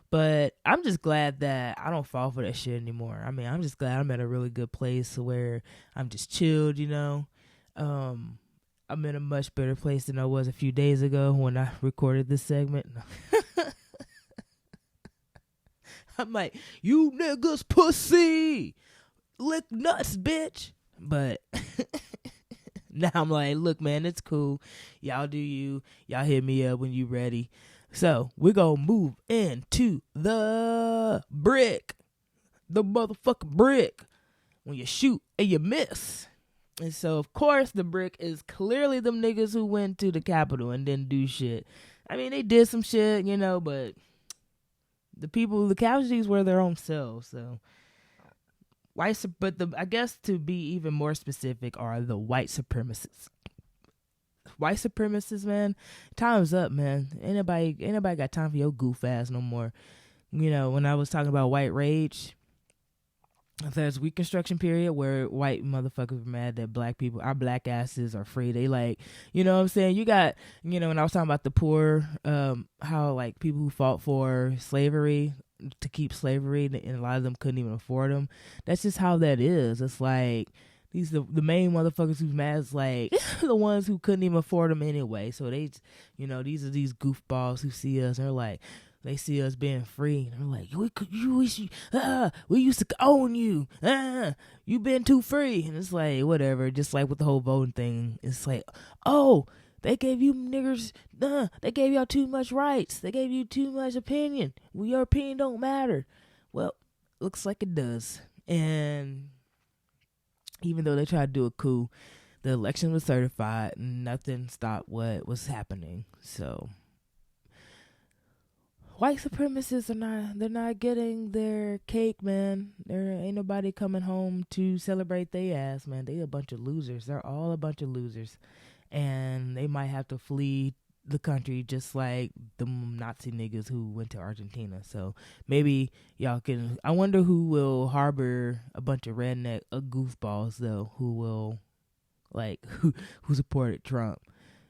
but I'm just glad that I don't fall for that shit anymore. I mean, I'm just glad I'm at a really good place where I'm just chilled, you know. I'm in a much better place than I was a few days ago when I recorded this segment. I'm like, you niggas pussy, lick nuts, bitch. But now I'm like, look, man, it's cool. Y'all do you. Y'all hit me up when you ready. So we're going to move into the brick. The motherfucking brick. When you shoot and you miss. And so, of course, the brick is clearly them niggas who went to the Capitol and didn't do shit. I mean, they did some shit, you know, but the casualties were their own selves. So, I guess to be even more specific are the white supremacists. White supremacists, man, time's up, man. Ain't nobody got time for your goof ass no more. You know, when I was talking about white rage, there's Reconstruction period where white motherfuckers were mad that our black asses are free. They like, you know what I'm saying? You got, you know, when I was talking about the poor, how like people who fought for slavery, to keep slavery, and a lot of them couldn't even afford them. That's just how that is. It's like, the main motherfuckers who's mad is like the ones who couldn't even afford them anyway. So they, you know, these are these goofballs who see us and they're like, they see us being free, and they're like, we used to own you. You been too free. And it's like, whatever. Just like with the whole voting thing, it's like, oh, they gave you niggers, they gave y'all too much rights. They gave you too much opinion. Well, your opinion don't matter. Well, looks like it does. And even though they tried to do a coup, the election was certified, and nothing stopped what was happening. So white supremacists they're not getting their cake, man. There ain't nobody coming home to celebrate they ass, man. They a bunch of losers. They're all a bunch of losers. And they might have to flee the country just like the Nazi niggas who went to Argentina. So maybe y'all can, I wonder who will harbor a bunch of redneck goofballs though, who will like, who supported Trump.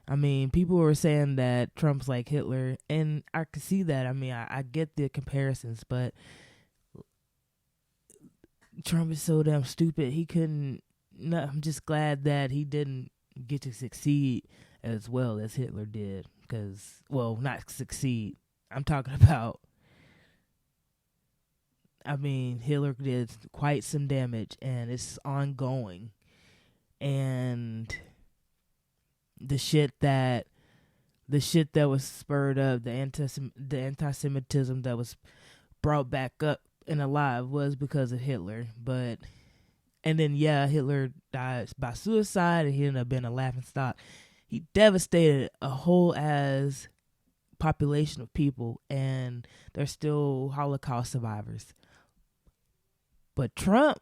I mean, people were saying that Trump's like Hitler, and I could see that. I mean, I get the comparisons, but Trump is so damn stupid. He couldn't. No, I'm just glad that he didn't get to succeed as well as Hitler did. Because, well, not succeed. I'm talking about, I mean, Hitler did quite some damage, and it's ongoing. And the shit that was spurred up, the anti-Semitism that was brought back up and alive was because of Hitler. And then Hitler died by suicide, and he ended up being a laughingstock. He devastated a whole ass population of people, and they're still Holocaust survivors. But Trump,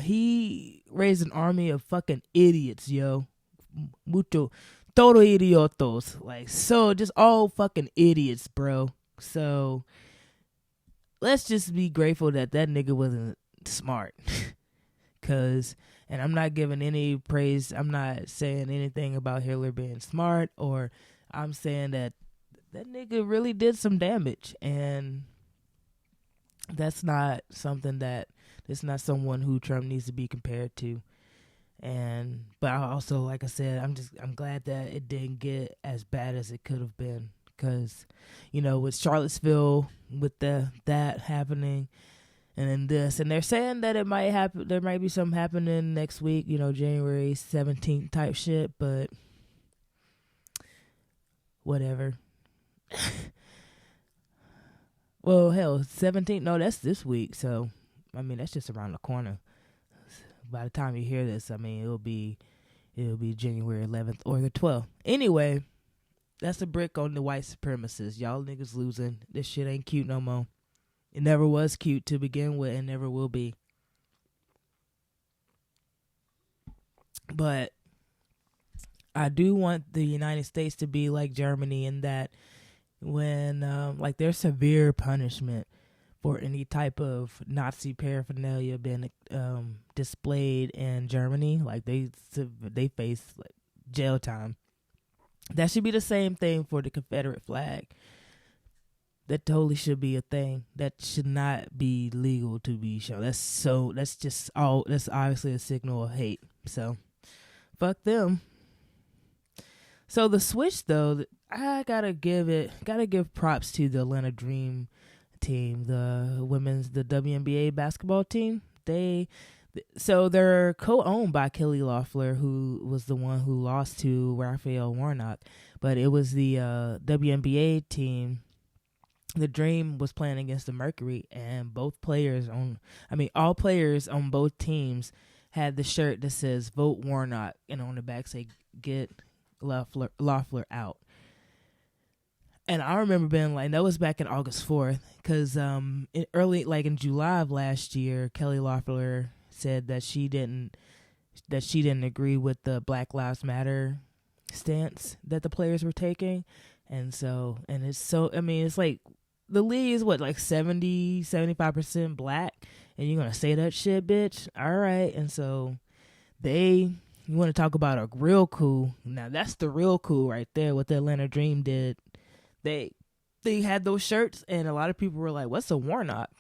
he raised an army of fucking idiots, yo. Mucho, todo idiotos. Like, so just all fucking idiots, bro. So let's just be grateful that nigga wasn't smart. And I'm not giving any praise. I'm not saying anything about Hitler being smart, or I'm saying that nigga really did some damage. And that's not someone who Trump needs to be compared to. But I also, like I said, I'm glad that it didn't get as bad as it could have been, because, you know, with Charlottesville, with that happening, and then this, and they're saying that it might happen. There might be something happening next week, you know, January 17th type shit, but whatever. Well, hell, 17th. No, that's this week. So, I mean, that's just around the corner. By the time you hear this, I mean, it'll be January 11th or the 12th. Anyway, that's a brick on the white supremacists. Y'all niggas losing. This shit ain't cute no more. It never was cute to begin with and never will be. But I do want the United States to be like Germany in that when, like, there's severe punishment for any type of Nazi paraphernalia being displayed in Germany. Like, they face like jail time. That should be the same thing for the Confederate flag. That totally should be a thing. That should not be legal to be shown. That's obviously a signal of hate. So, fuck them. So the switch, though, I gotta give props to the Atlanta Dream team, the WNBA basketball team. They're co-owned by Kelly Loeffler, who was the one who lost to Raphael Warnock, but it was the WNBA team. The Dream was playing against the Mercury, and all players on both teams had the shirt that says "Vote Warnock," and on the back say "Get Loeffler out." And I remember being like, that was back in August 4th, because in July of last year, Kelly Loeffler said that she didn't agree with the Black Lives Matter stance that the players were taking, it's like the league is what, like 70-75% black, and you're gonna say that shit, bitch? All right. And so you want to talk about a real coup? Now that's the real coup right there. What the Atlanta Dream did, they had those shirts, and a lot of people were like, "What's a Warnock?"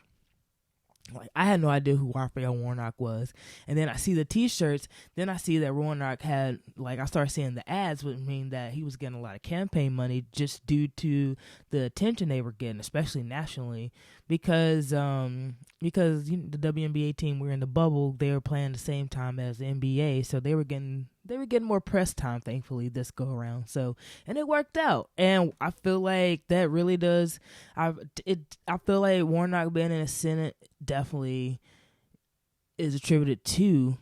Like, I had no idea who Raphael Warnock was. And then I see the T-shirts. Then I see that Warnock had, like, I started seeing the ads, would mean that he was getting a lot of campaign money just due to the attention they were getting, especially nationally. Because the WNBA team were in the bubble, they were playing the same time as the NBA, so they were getting more press time, thankfully, this go around. So, and it worked out, and I feel like that really does. I feel like Warnock being in the Senate definitely is attributed to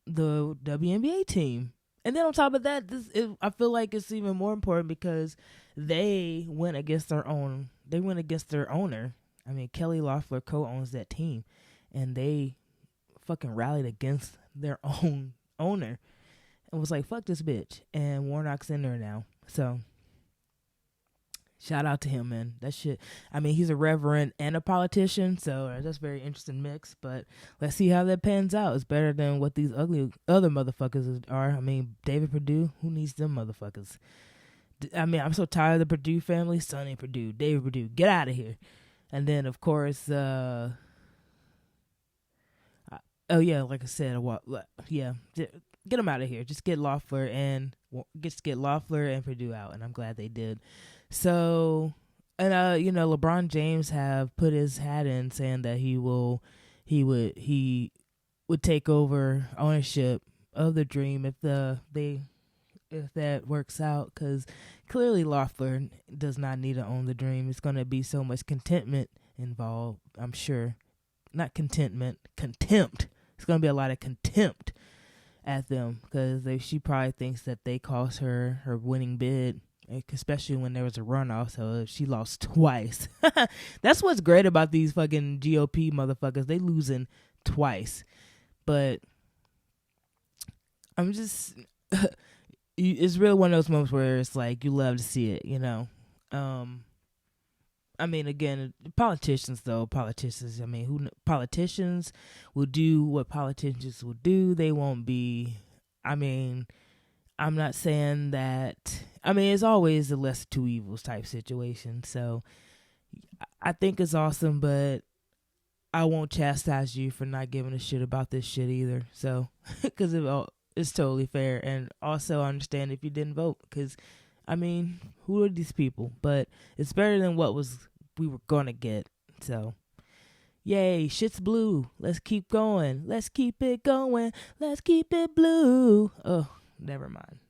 the WNBA team. And then on top of that, I feel like it's even more important because they went against their own. They went against their owner. I mean, Kelly Loeffler co-owns that team, and they fucking rallied against their own owner and was like, fuck this bitch. And Warnock's in there now. So, shout out to him, man. That shit. I mean, he's a reverend and a politician, so that's a very interesting mix. But let's see how that pans out. It's better than what these ugly other motherfuckers are. I mean, David Perdue, who needs them motherfuckers? I mean, I'm so tired of the Perdue family. Sonny Perdue, David Perdue, get out of here. And then, of course, like I said, get them out of here. Just get Loeffler and Perdue out, and I'm glad they did. So, and LeBron James have put his hat in, saying that he would take over ownership of the Dream if that works out, because clearly Loeffler does not need to own the Dream. It's going to be so much contentment involved, I'm sure. Not contentment, contempt. It's going to be a lot of contempt at them, because she probably thinks that they cost her winning bid, especially when there was a runoff, so she lost twice. That's what's great about these fucking GOP motherfuckers. They losing twice. But I'm just... it's really one of those moments where it's like you love to see it, you know. I mean, again, politicians. I mean, politicians will do what politicians will do. They won't be. I mean, I'm not saying that. I mean, it's always the lesser two evils type situation. So I think it's awesome, but I won't chastise you for not giving a shit about this shit either. So, because it's totally fair. And also, I understand if you didn't vote, because, I mean, who are these people? But it's better than what we were going to get. So, yay, shit's blue. Let's keep going. Let's keep it going. Let's keep it blue. Oh, never mind.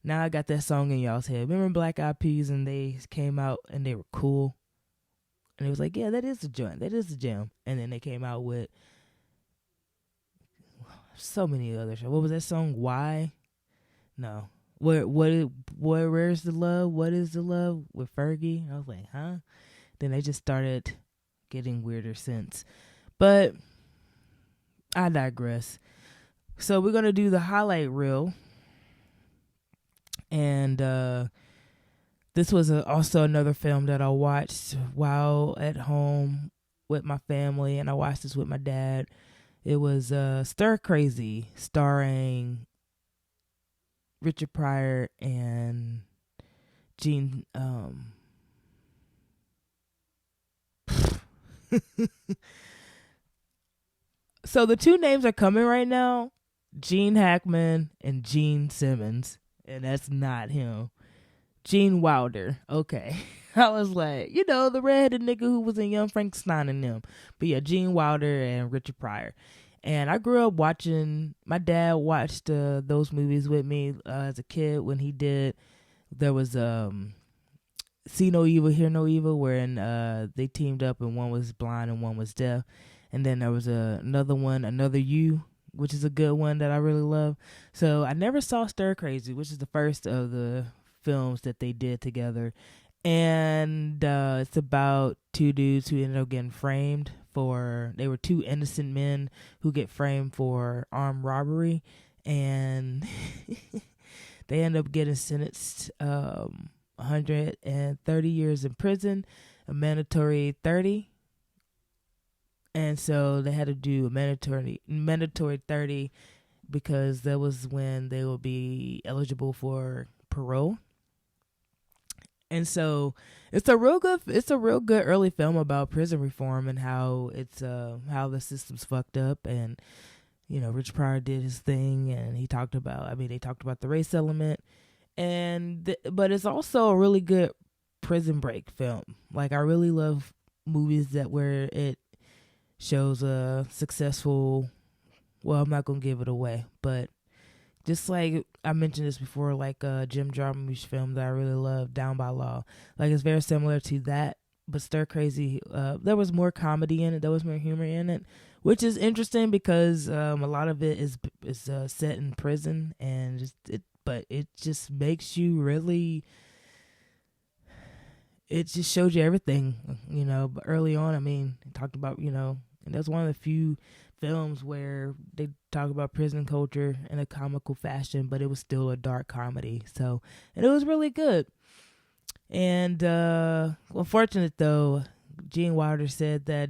Now I got that song in y'all's head. Remember Black Eyed Peas, and they came out and they were cool? And it was like, yeah, that is the joint. That is the jam. And then they came out with so many others. What was that song? Why? No. Where's the love? What is the love? With Fergie. I was like, huh? Then they just started getting weirder since. But I digress. So we're gonna do the highlight reel, and this was also another film that I watched while at home with my family, and I watched this with my dad. It was Stir Crazy, starring Richard Pryor and Gene. So the two names are coming right now: Gene Hackman and Gene Simmons, and that's not him. Gene Wilder. Okay. I was like, the redheaded nigga who was in Young Frankenstein and them. But yeah, Gene Wilder and Richard Pryor. And I grew up watching, my dad watched those movies with me as a kid when he did, there was See No Evil, Hear No Evil, wherein they teamed up and one was blind and one was deaf. And then there was another one, Another You, which is a good one that I really love. So I never saw Stir Crazy, which is the first of the films that they did together. And it's about two dudes who ended up getting framed they were two innocent men who get framed for armed robbery. And they end up getting sentenced 130 years in prison, a mandatory 30. And so they had to do a mandatory 30 because that was when they will be eligible for parole. And so it's a real good early film about prison reform and how it's how the system's fucked up. And Rich Pryor did his thing, and they talked about the race element, but it's also a really good prison break film. Like, I really love movies where it shows a successful, well, I'm not gonna give it away, but just like I mentioned this before, like Jim Jarmusch film that I really love, Down by Law. Like, it's very similar to that, but Stir Crazy, there was more comedy in it, there was more humor in it, which is interesting because a lot of it is set in prison, and but it just makes you really, it just shows you everything, But early on, it talked about, and that's one of the few films where they talk about prison culture in a comical fashion, but it was still a dark comedy. So, and it was really good. And unfortunate though, Gene Wilder said that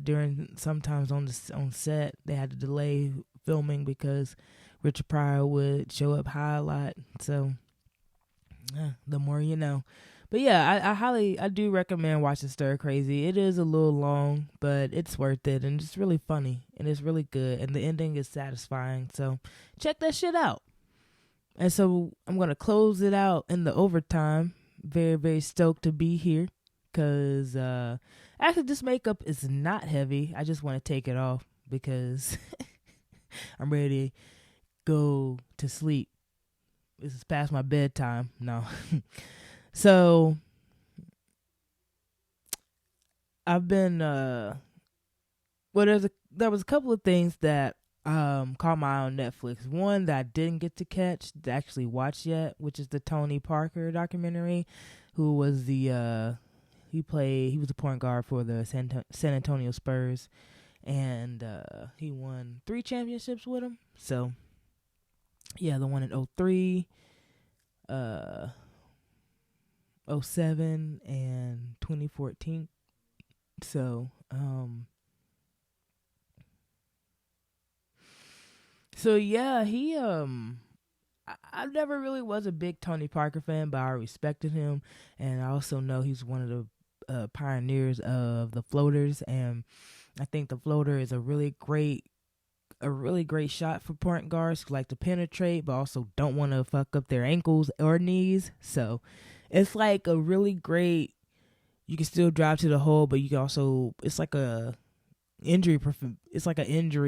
sometimes on set they had to delay filming because Richard Pryor would show up high a lot. So, the more you know. But yeah, I do recommend watching Stir Crazy. It is a little long, but it's worth it, and it's really funny, and it's really good, and the ending is satisfying. So check that shit out. And so I'm going to close it out in the overtime. Very, very stoked to be here because actually this makeup is not heavy. I just want to take it off because I'm ready to go to sleep. This is past my bedtime. No. So I've been there was a couple of things that caught my eye on Netflix. One that I didn't get to actually watch yet, which is the Tony Parker documentary, who was he was a point guard for the San Antonio Spurs, and he won 3 championships with them. So yeah, the one in 2003, 2007 and 2014. So yeah, he I never really was a big Tony Parker fan, but I respected him, and I also know he's one of the pioneers of the floaters, and I think the floater is a really great shot for point guards who like to penetrate but also don't want to fuck up their ankles or knees. So it's like a really great, you can still drive to the hole, but you can also, it's like an injury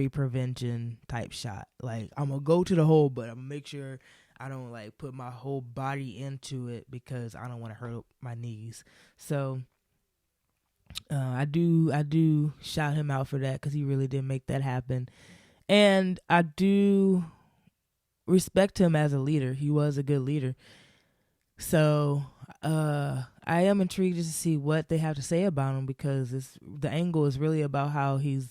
prevention type shot. Like, I'm going to go to the hole, but I'm going to make sure I don't like put my whole body into it because I don't want to hurt my knees. So I do shout him out for that because he really did make that happen. And I do respect him as a leader. He was a good leader. So I am intrigued just to see what they have to say about him, because the angle is really about how he's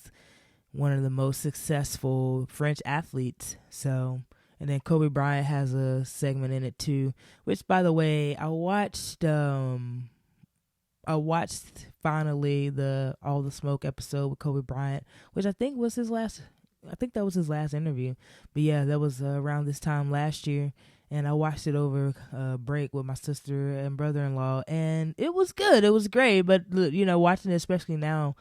one of the most successful French athletes. So, and then Kobe Bryant has a segment in it too, which, by the way, I watched. I watched finally the All the Smoke episode with Kobe Bryant, which I think was his last. I think that was his last interview. But yeah, that was around this time last year, and I watched it over break with my sister and brother-in-law, and it was good. It was great. But watching it, especially now,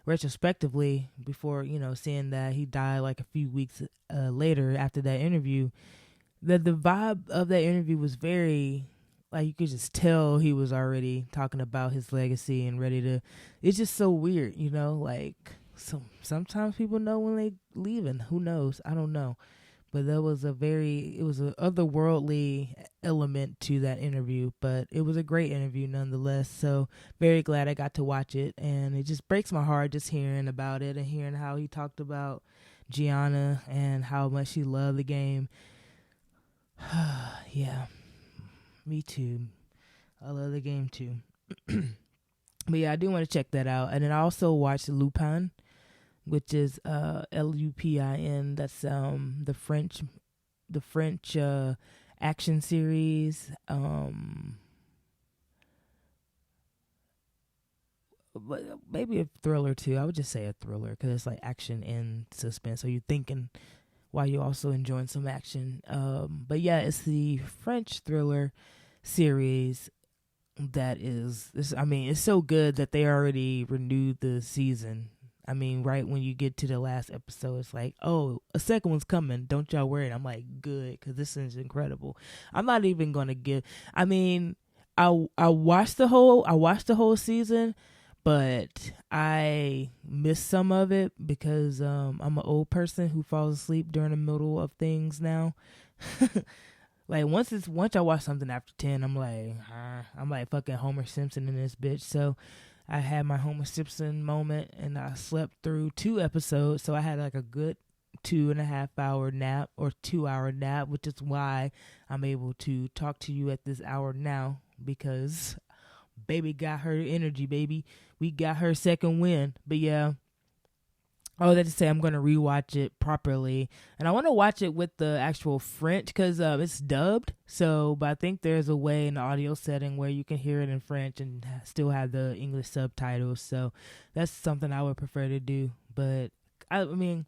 retrospectively, before seeing that he died like a few weeks later after that interview, the vibe of that interview was very, like, you could just tell he was already talking about his legacy and ready to. It's just so weird, like, sometimes people know when they leaving. Who knows? I don't know. But it was an otherworldly element to that interview, but it was a great interview nonetheless. So very glad I got to watch it, and it just breaks my heart just hearing about it and hearing how he talked about Gianna and how much he loved the game. Yeah, me too. I love the game too. But yeah, I do want to check that out. And then I also watched Lupin, which is Lupin. That's the French action series. But maybe a thriller too. I would just say a thriller, because it's like action and suspense. So you're thinking while you're also enjoying some action. But yeah, it's the French thriller series that is. It's so good that they already renewed the season. I mean, right when you get to the last episode, it's like, oh, a second one's coming. Don't y'all worry. And I'm like, good, because this is incredible. I'm not even gonna give. I mean, I watched the whole season, but I missed some of it because I'm an old person who falls asleep during the middle of things now. Like once I watch something after 10, I'm like fucking Homer Simpson in this bitch. So I had my Homer Simpson moment, and I slept through 2 episodes. So I had like a good 2.5 hour nap or 2 hour nap, which is why I'm able to talk to you at this hour now, because baby got her energy, baby. We got her second win. But yeah, all that to say, I'm going to rewatch it properly. And I want to watch it with the actual French, because it's dubbed. But I think there's a way in the audio setting where you can hear it in French and still have the English subtitles. So that's something I would prefer to do. But I mean,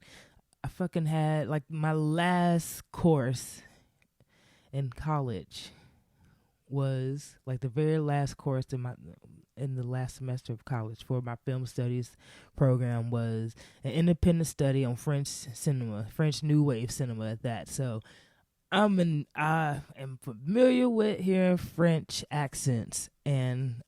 I fucking had like my last course in college was like the very last course in the last semester of college for my film studies program was an independent study on French cinema, French New Wave cinema at that. So I am familiar with hearing French accents, and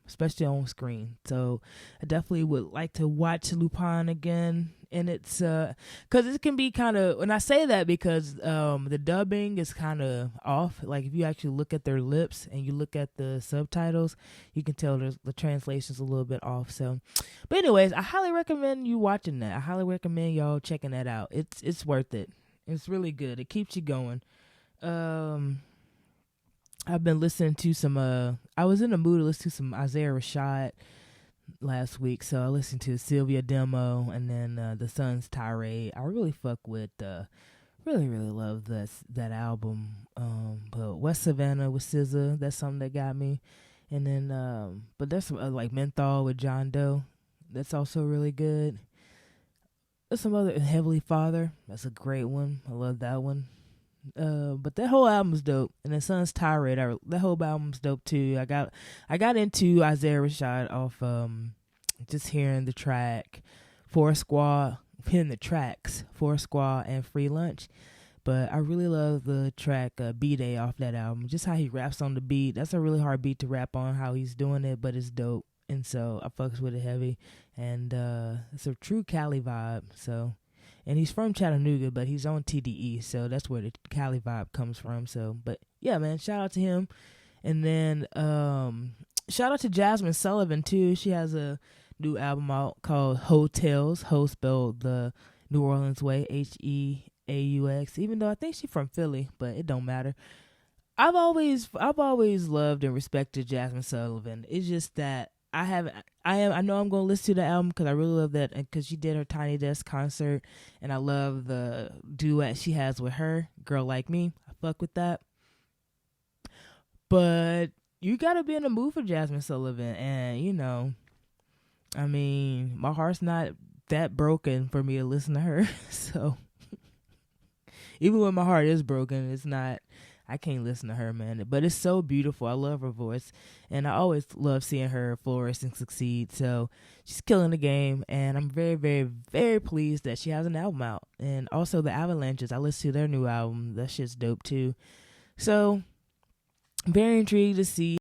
especially on screen. So I definitely would like to watch Lupin again. And it's because it can be kind of, when I say that, because the dubbing is kind of off. Like if you actually look at their lips and you look at the subtitles, you can tell the translation's a little bit off. So, but anyways, I highly recommend you watching that. I highly recommend y'all checking that out. It's worth it. It's really good. It keeps you going. I've been listening to some. I was in the mood to listen to some Isaiah Rashad last week, so I listened to Sylvia demo and then the Sun's Tirade. I really fuck with. Really love that album. But West Savannah with SZA, that's something that got me. And then, but there's some like Menthol with John Doe. That's also really good. There's some other, Heavenly Father. That's a great one. I love that one. But that whole album's dope. And the Sun's Tirade, that whole album's dope too. I got into Isaiah Rashad off just hearing the track hearing the tracks Four Squad and Free Lunch. But I really love the track B-Day off that album. Just how he raps on the beat. That's a really hard beat to rap on, how he's doing it, but it's dope. And so I fucks with it heavy. And it's a true Cali vibe. So, and he's from Chattanooga, but he's on TDE. So that's where the Cali vibe comes from. So, but yeah, man, shout out to him. And then shout out to Jasmine Sullivan too. She has a new album out called Hotels. Ho spelled the New Orleans way, Heaux. Even though I think she's from Philly, but it don't matter. I've always loved and respected Jasmine Sullivan. It's just that I know I'm gonna listen to the album because I really love that, because she did her Tiny Desk concert, and I love the duet she has with her, Girl Like Me. I fuck with that. But you gotta be in the mood for Jasmine Sullivan, and I mean, my heart's not that broken for me to listen to her. So even when my heart is broken, it's not. I can't listen to her, man. But it's so beautiful. I love her voice, and I always love seeing her flourish and succeed. So she's killing the game, and I'm very, very, very pleased that she has an album out. And also the Avalanches. I listened to their new album. That shit's dope too. So very intrigued to see